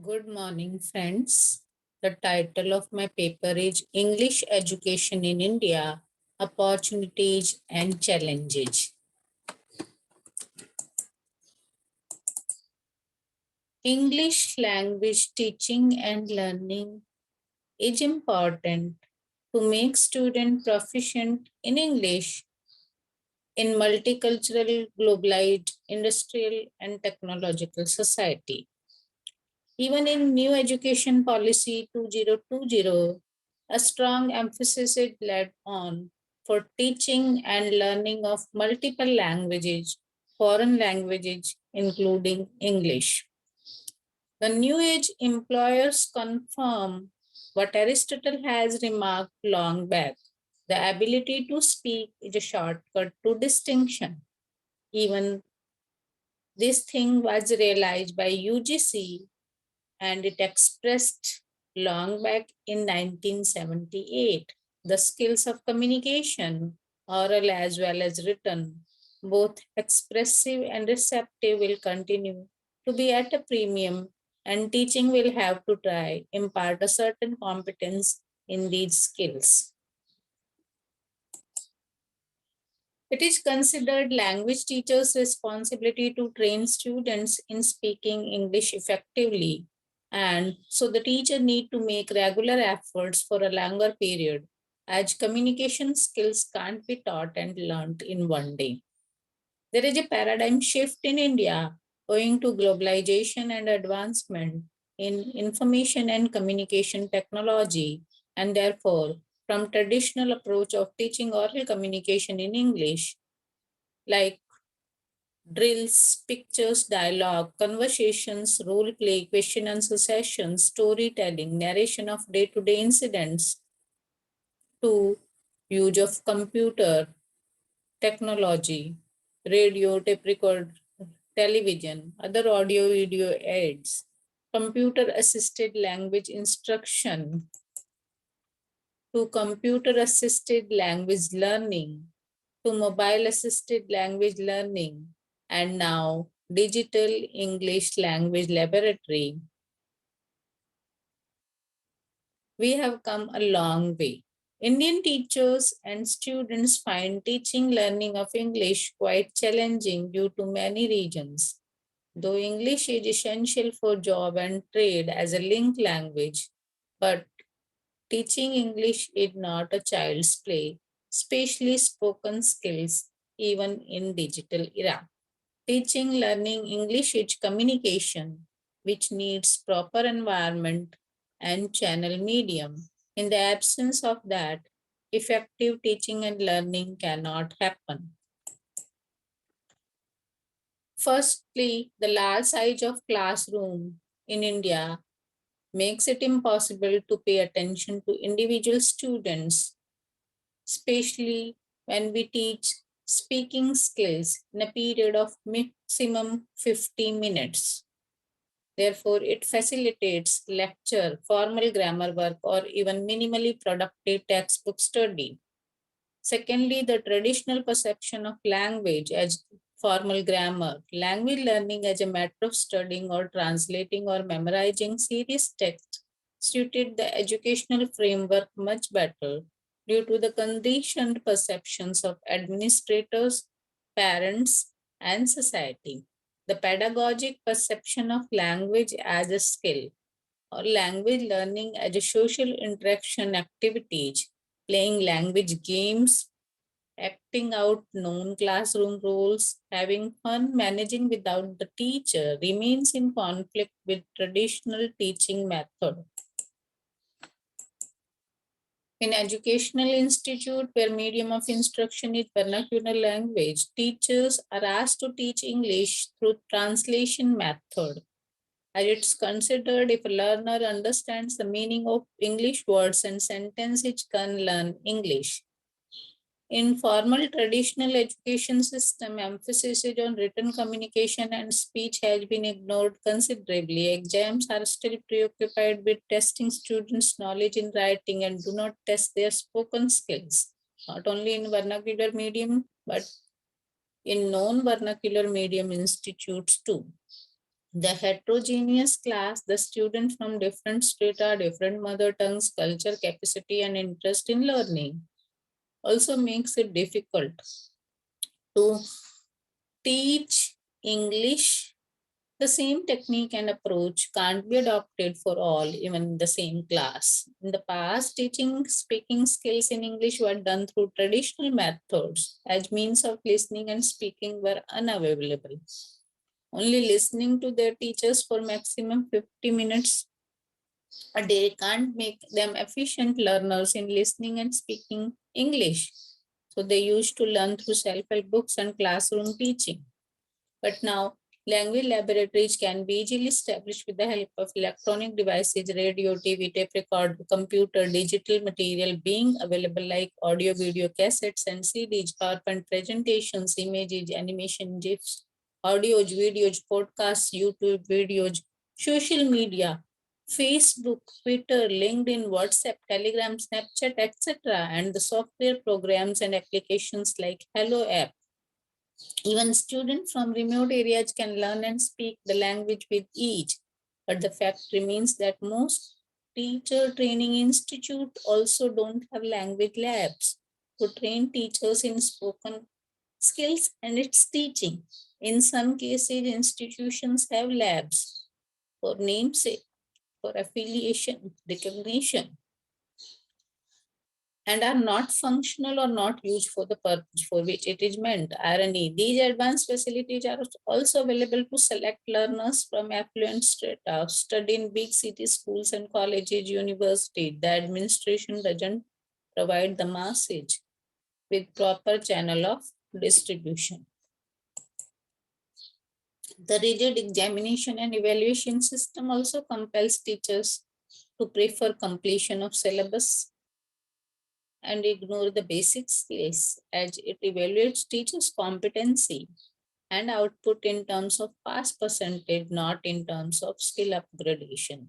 Good morning, friends. The title of my paper is English Education in India Opportunities and Challenges. English language teaching and learning is important to make students proficient in English in multicultural, globalized, industrial, and technological society. Even in new education policy 2020, a strong emphasis is laid on for teaching and learning of multiple languages, foreign languages, including English. The New Age employers confirm what Aristotle has remarked long back. The ability to speak is a shortcut to distinction. Even this thing was realized by UGC and it expressed long back in 1978. The skills of communication, oral as well as written, both expressive and receptive, will continue to be at a premium, and teaching will have to try impart a certain competence in these skills. It is considered language teachers' responsibility to train students in speaking English effectively, and so the teacher need to make regular efforts for a longer period, as communication skills can't be taught and learned in one day. There is a paradigm shift in India owing to globalization and advancement in information and communication technology, and therefore from traditional approach of teaching oral communication in English like drills, pictures, dialogue, conversations, role play, question answer sessions, storytelling, narration of day to day incidents, to use of computer, technology, radio, tape record, television, other audio video aids, computer assisted language instruction, to computer assisted language learning, to mobile assisted language learning, and now digital English language laboratory. We have come a long way. Indian teachers and students find teaching learning of English quite challenging due to many reasons. Though English is essential for job and trade as a link language, but teaching English is not a child's play, especially spoken skills, even in digital era. Teaching learning English is communication, which needs proper environment and channel medium. In the absence of that, effective teaching and learning cannot happen. Firstly, the large size of classroom in India makes it impossible to pay attention to individual students, especially when we teach speaking skills in a period of maximum 50 minutes. Therefore, it facilitates lecture, formal grammar work, or even minimally productive textbook study. Secondly, the traditional perception of language as formal grammar, language learning as a matter of studying or translating or memorizing serious text suited the educational framework much better due to the conditioned perceptions of administrators, parents, and society. The pedagogic perception of language as a skill or language learning as a social interaction activities, playing language games, acting out known classroom roles, having fun managing without the teacher remains in conflict with traditional teaching method. In educational institute where medium of instruction is vernacular language, teachers are asked to teach English through translation method. As it's considered if a learner understands the meaning of English words and sentences, it can learn English. In formal traditional education system, emphasis on written communication and speech has been ignored considerably. Exams are still preoccupied with testing students' knowledge in writing and do not test their spoken skills, not only in vernacular medium, but in non-vernacular medium institutes too. The heterogeneous class, the students from different strata, different mother tongues, culture, capacity, and interest in learning, also makes it difficult to teach English. The same technique and approach can't be adopted for all, even in the same class. In the past, teaching speaking skills in English were done through traditional methods, as means of listening and speaking were unavailable. Only listening to their teachers for maximum 50 minutes a day can't make them efficient learners in listening and speaking English. So they used to learn through self-help books and classroom teaching. But now, language laboratories can be easily established with the help of electronic devices, radio, TV, tape record, computer, digital material being available like audio, video, cassettes, and CDs, PowerPoint presentations, images, animation, GIFs, audios, videos, podcasts, YouTube videos, social media, Facebook, Twitter, LinkedIn, WhatsApp, Telegram, Snapchat, etc., and the software programs and applications like Hello app. Even students from remote areas can learn and speak the language with ease. But the fact remains that most teacher training institutes also don't have language labs to train teachers in spoken skills and its teaching. In some cases, institutions have labs for namesake, for affiliation, recognition, and are not functional or not used for the purpose for which it is meant. Irony, these advanced facilities are also available to select learners from affluent strata, study in big city schools and colleges, universities. The administration doesn't provide the masses with proper channel of distribution. The rigid examination and evaluation system also compels teachers to prefer completion of syllabus and ignore the basic skills as it evaluates teachers' competency and output in terms of pass percentage, not in terms of skill upgradation.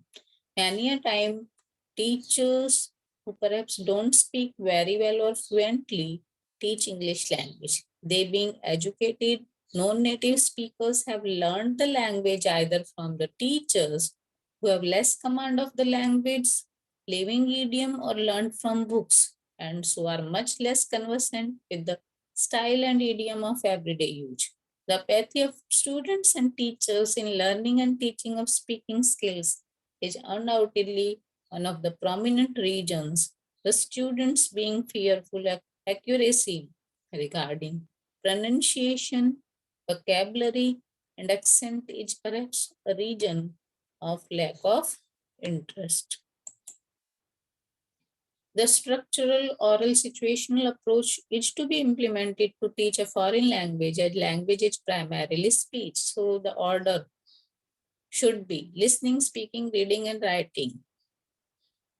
Many a time, teachers who perhaps don't speak very well or fluently teach English language. They being educated, non-native speakers have learned the language either from the teachers who have less command of the language, living idiom, or learned from books, and so are much less conversant with the style and idiom of everyday use. The apathy of students and teachers in learning and teaching of speaking skills is undoubtedly one of the prominent reasons. The students being fearful of accuracy regarding pronunciation, vocabulary, and accent is perhaps a region of lack of interest. The structural oral situational approach is to be implemented to teach a foreign language as language is primarily speech. So the order should be listening, speaking, reading, and writing.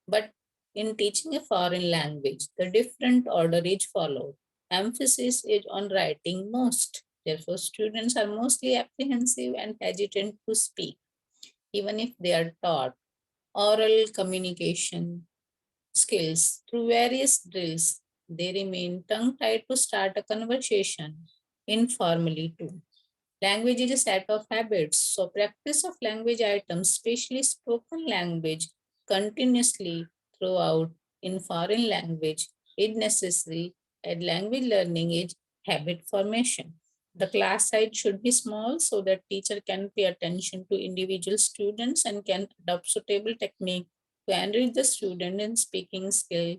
But in teaching a foreign language, the different order is followed. Emphasis is on writing most. Therefore, students are mostly apprehensive and hesitant to speak, even if they are taught oral communication skills through various drills. They remain tongue tied to start a conversation informally too. Language is a set of habits, so practice of language items, especially spoken language, continuously throughout in foreign language is necessary, and language learning is habit formation. The class size should be small so that teacher can pay attention to individual students and can adopt suitable technique to enrich the student in speaking skill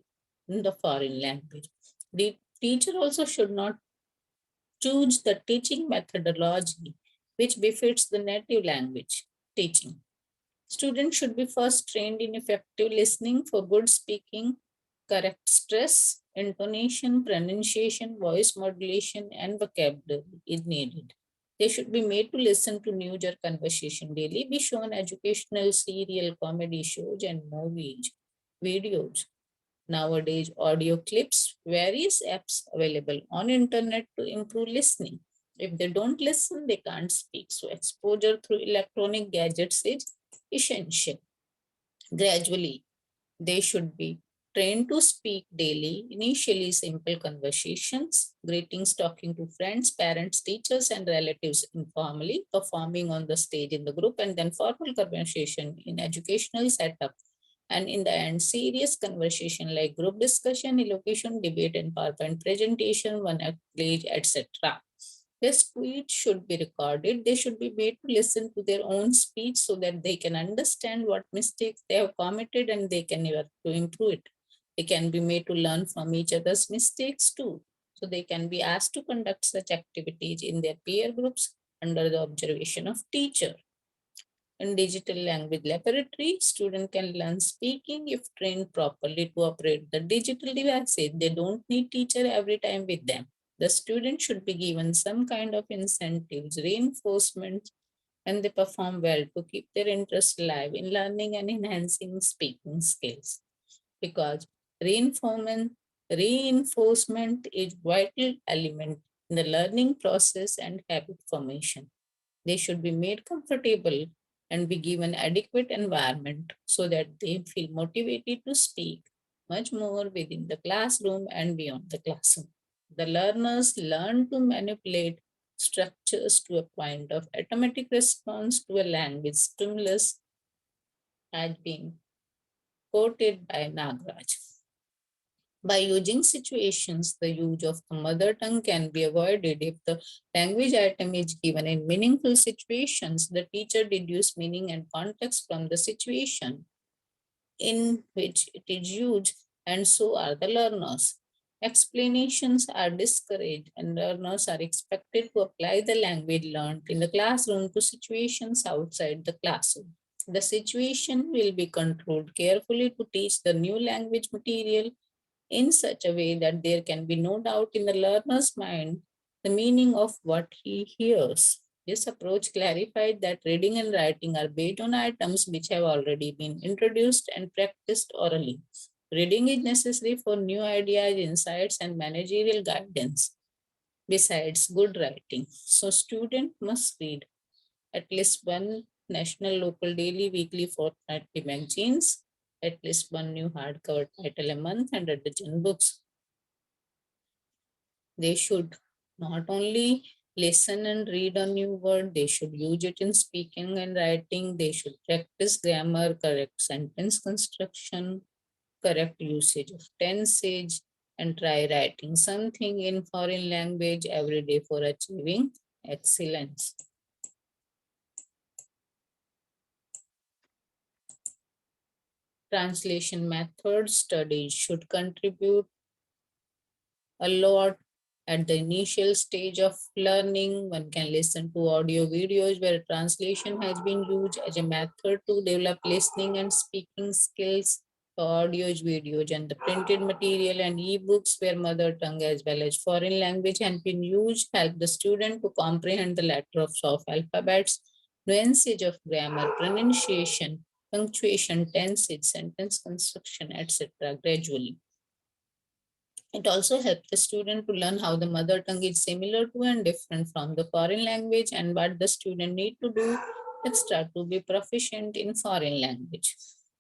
in the foreign language. The teacher also should not choose the teaching methodology which befits the native language teaching. Students should be first trained in effective listening for good speaking, correct stress, intonation, pronunciation, voice modulation, and vocabulary is needed. They should be made to listen to news or conversation daily, be shown educational serial comedy shows and movies, videos. Nowadays, audio clips, various apps available on internet to improve listening. If they don't listen, they can't speak. So exposure through electronic gadgets is essential. Gradually, they should be Train to speak daily, initially simple conversations, greetings, talking to friends, parents, teachers, and relatives informally, performing on the stage in the group, and then formal conversation in educational setup. And in the end, serious conversation like group discussion, elocution, debate, and PowerPoint presentation, one page, etc. Their speech should be recorded. They should be made to listen to their own speech so that they can understand what mistakes they have committed and they can work to improve it. They can be made to learn from each other's mistakes too. So they can be asked to conduct such activities in their peer groups under the observation of teacher. In digital language laboratory, student can learn speaking if trained properly to operate the digital devices. They don't need teacher every time with them. The student should be given some kind of incentives, reinforcement, and they perform well to keep their interest alive in learning and enhancing speaking skills. Because reinforcement, reinforcement is vital element in the learning process and habit formation. They should be made comfortable and be given adequate environment so that they feel motivated to speak much more within the classroom and beyond the classroom. The learners learn to manipulate structures to a point of automatic response to a language stimulus as being quoted by Nagraj. By using situations, the use of the mother tongue can be avoided if the language item is given in meaningful situations. The teacher deduces meaning and context from the situation in which it is used, and so are the learners. Explanations are discouraged, and learners are expected to apply the language learned in the classroom to situations outside the classroom. The situation will be controlled carefully to teach the new language material in such a way that there can be no doubt in the learner's mind the meaning of what he hears. This approach clarified that reading and writing are based on items which have already been introduced and practiced orally. Reading is necessary for new ideas, insights, and managerial guidance, besides good writing. So, student must read at least one national, local, daily, weekly, fortnightly magazines, at least one new hardcover title a month, and a dozen books. They should not only listen and read a new word, they should use it in speaking and writing. They should practice grammar, correct sentence construction, correct usage of tenses, and try writing something in foreign language every day for achieving excellence. Translation method studies should contribute a lot at the initial stage of learning. One can listen to audio videos where translation has been used as a method to develop listening and speaking skills. Audios, videos, and the printed material and e-books where mother tongue as well as foreign language have been used help the student to comprehend the letters of alphabets, nuances of grammar, pronunciation, punctuation, tenses, sentence construction, etc. gradually. It also helps the student to learn how the mother tongue is similar to and different from the foreign language and what the student need to do extra to be proficient in foreign language.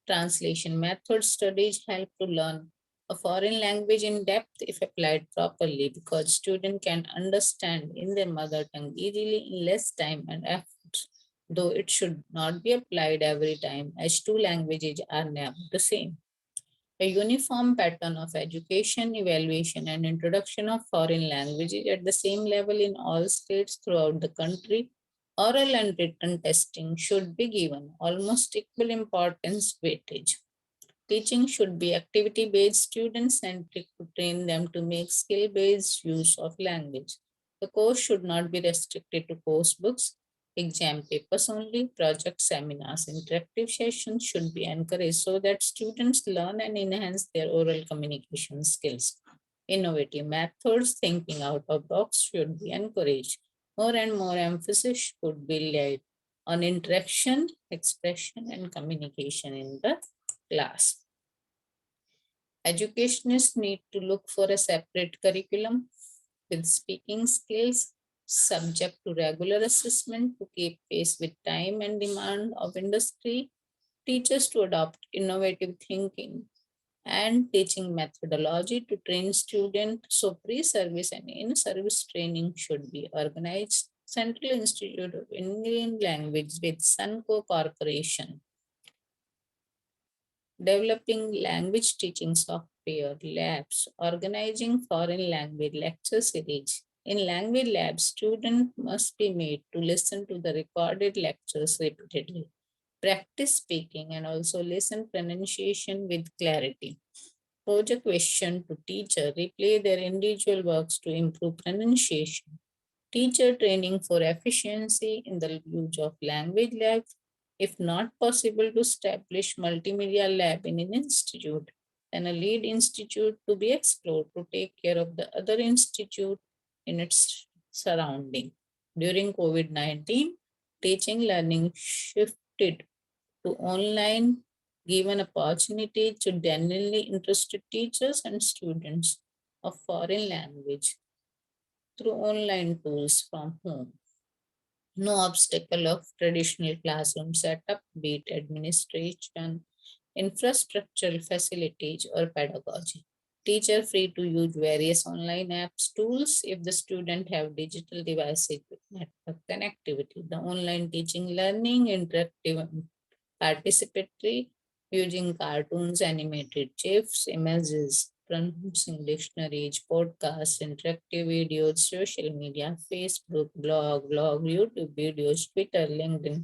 Translation method studies help to learn a foreign language in depth if applied properly because student can understand in their mother tongue easily in less time and effort, though it should not be applied every time as two languages are never the same. A uniform pattern of education, evaluation, and introduction of foreign languages at the same level in all states throughout the country. Oral and written testing should be given almost equal importance weightage. Teaching should be activity based, student centric to train them to make skill based use of language. The course should not be restricted to course books, exam papers only. Project seminars, interactive sessions should be encouraged so that students learn and enhance their oral communication skills. Innovative methods, thinking out of box should be encouraged. More and more emphasis should be laid on interaction, expression, and communication in the class. Educationists need to look for a separate curriculum with speaking skills subject to regular assessment to keep pace with time and demand of industry. Teachers to adopt innovative thinking and teaching methodology to train students. So pre-service and in-service training should be organized. Central Institute of Indian Language with Sunco Corporation, developing language teaching software labs, organizing foreign language lecture series. In language labs, students must be made to listen to the recorded lectures repeatedly, practice speaking, and also listen pronunciation with clarity. Pose a question to teacher, replay their individual works to improve pronunciation. Teacher training for efficiency in the use of language labs. If not possible to establish multimedia lab in an institute, then a lead institute to be explored to take care of the other institute in its surrounding. During COVID-19, teaching learning shifted to online, given opportunity to genuinely interested teachers and students of foreign language through online tools from home. No obstacle of traditional classroom setup, be it administration, infrastructural facilities, or pedagogy. Teacher free to use various online apps tools if the student have digital devices with network connectivity. The online teaching learning interactive participatory using cartoons, animated GIFs, images, pronouncing dictionaries, podcasts, interactive videos, social media, Facebook, blog, YouTube videos, Twitter, LinkedIn,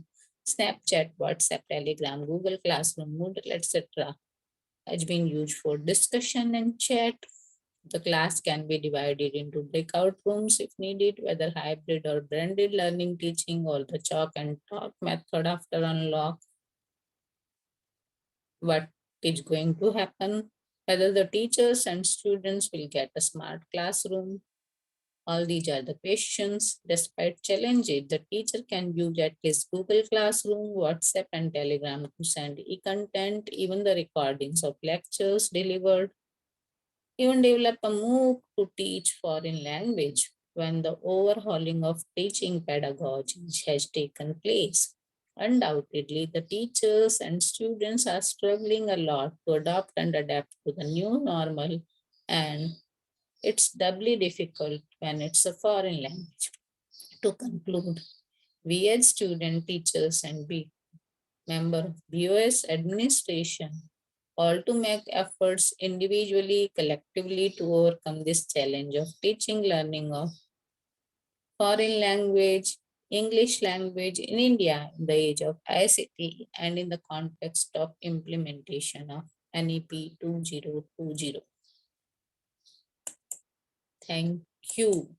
Snapchat, WhatsApp, Telegram, Google Classroom, Moodle, etc. has been used for discussion and chat. The class can be divided into breakout rooms if needed, whether hybrid or blended learning teaching or the chalk and talk method after unlock. What is going to happen, whether the teachers and students will get a smart classroom. All these are the questions. Despite challenges, the teacher can use at least Google Classroom, WhatsApp, and Telegram to send e-content, even the recordings of lectures delivered, even develop a MOOC to teach foreign language when the overhauling of teaching pedagogy has taken place. Undoubtedly, the teachers and students are struggling a lot to adopt and adapt to the new normal, and it's doubly difficult when it's a foreign language. To conclude, we as student teachers and member of BOS administration all to make efforts individually, collectively to overcome this challenge of teaching learning of foreign language, English language in India in the age of ICT and in the context of implementation of NEP 2020. Thank you.